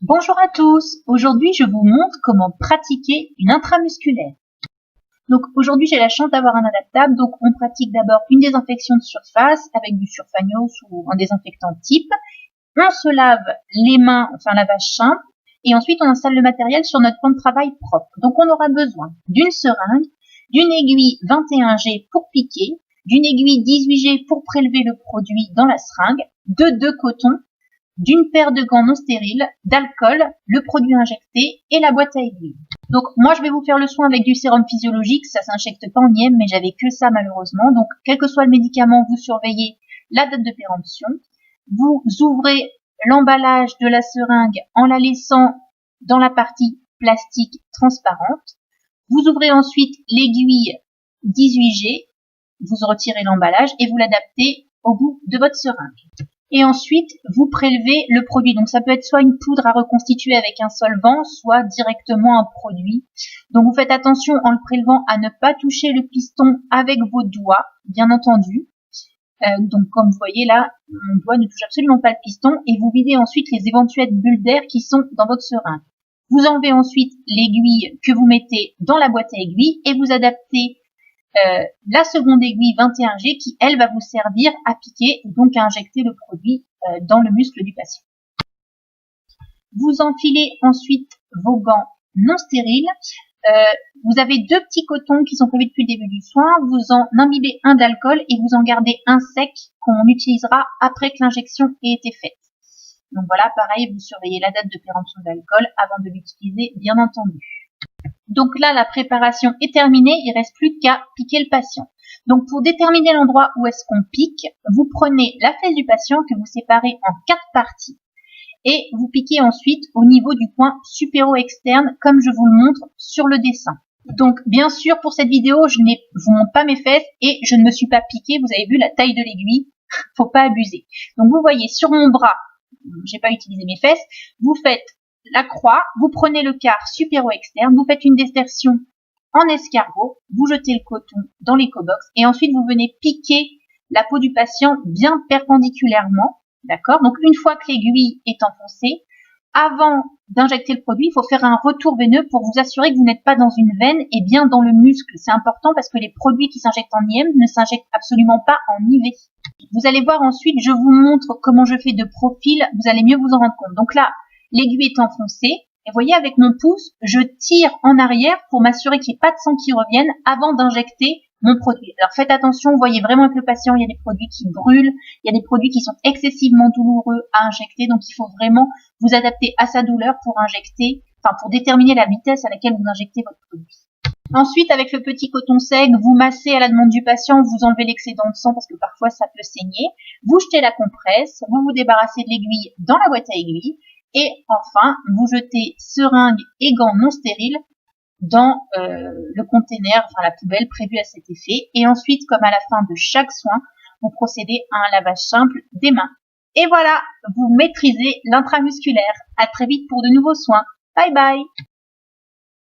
Bonjour à tous, aujourd'hui je vous montre comment pratiquer une intramusculaire. Donc aujourd'hui j'ai la chance d'avoir un adaptable, donc on pratique d'abord une désinfection de surface avec du Surfagnos ou un désinfectant type. On se lave les mains, on fait un lavage simple et ensuite on installe le matériel sur notre plan de travail propre. Donc on aura besoin d'une seringue, d'une aiguille 21G pour piquer, d'une aiguille 18G pour prélever le produit dans la seringue, de coton, d'une paire de gants non stériles, d'alcool, le produit injecté et la boîte à aiguilles. Donc moi je vais vous faire le soin avec du sérum physiologique, ça s'injecte pas en IM mais j'avais que ça malheureusement. Donc quel que soit le médicament, vous surveillez la date de péremption. Vous ouvrez l'emballage de la seringue en la laissant dans la partie plastique transparente. Vous ouvrez ensuite l'aiguille 18G, vous retirez l'emballage et vous l'adaptez au bout de votre seringue. Et ensuite, vous prélevez le produit. Donc, ça peut être soit une poudre à reconstituer avec un solvant, soit directement un produit. Donc, vous faites attention en le prélevant à ne pas toucher le piston avec vos doigts, bien entendu. Donc, comme vous voyez là, mon doigt ne touche absolument pas le piston. Et vous videz ensuite les éventuelles bulles d'air qui sont dans votre seringue. Vous enlevez ensuite l'aiguille que vous mettez dans la boîte à aiguilles et vous adaptez la seconde aiguille 21G qui, elle, va vous servir à piquer, donc à injecter le produit dans le muscle du patient. Vous enfilez ensuite vos gants non stériles. Vous avez deux petits cotons qui sont prévus depuis le début du soin. Vous en imbibez un d'alcool et vous en gardez un sec qu'on utilisera après que l'injection ait été faite. Donc voilà, pareil, vous surveillez la date de péremption d'alcool avant de l'utiliser, bien entendu. Donc là, la préparation est terminée, il ne reste plus qu'à piquer le patient. Donc pour déterminer l'endroit où est-ce qu'on pique, vous prenez la fesse du patient que vous séparez en 4 parties et vous piquez ensuite au niveau du coin supéro-externe comme je vous le montre sur le dessin. Donc bien sûr, pour cette vidéo, je ne vous montre pas mes fesses et je ne me suis pas piquée, vous avez vu la taille de l'aiguille, faut pas abuser. Donc vous voyez sur mon bras, j'ai pas utilisé mes fesses, vous faites la croix, vous prenez le quart supéro-externe, vous faites une désertion en escargot, vous jetez le coton dans l'éco-box et ensuite vous venez piquer la peau du patient bien perpendiculairement, d'accord? Donc une fois que l'aiguille est enfoncée, avant d'injecter le produit, il faut faire un retour veineux pour vous assurer que vous n'êtes pas dans une veine et bien dans le muscle. C'est important parce que les produits qui s'injectent en IM ne s'injectent absolument pas en IV. Vous allez voir ensuite, je vous montre comment je fais de profil, vous allez mieux vous en rendre compte. Donc là, l'aiguille est enfoncée, et vous voyez avec mon pouce, je tire en arrière pour m'assurer qu'il n'y ait pas de sang qui revienne avant d'injecter mon produit. Alors faites attention, vous voyez vraiment avec le patient, il y a des produits qui brûlent, il y a des produits qui sont excessivement douloureux à injecter, donc il faut vraiment vous adapter à sa douleur pour injecter, pour déterminer la vitesse à laquelle vous injectez votre produit. Ensuite, avec le petit coton sec, vous massez à la demande du patient, vous enlevez l'excédent de sang parce que parfois ça peut saigner, vous jetez la compresse, vous vous débarrassez de l'aiguille dans la boîte à aiguilles, et enfin, vous jetez seringue et gants non stériles dans le container, la poubelle prévue à cet effet. Et ensuite, comme à la fin de chaque soin, vous procédez à un lavage simple des mains. Et voilà, vous maîtrisez l'intramusculaire. À très vite pour de nouveaux soins. Bye bye!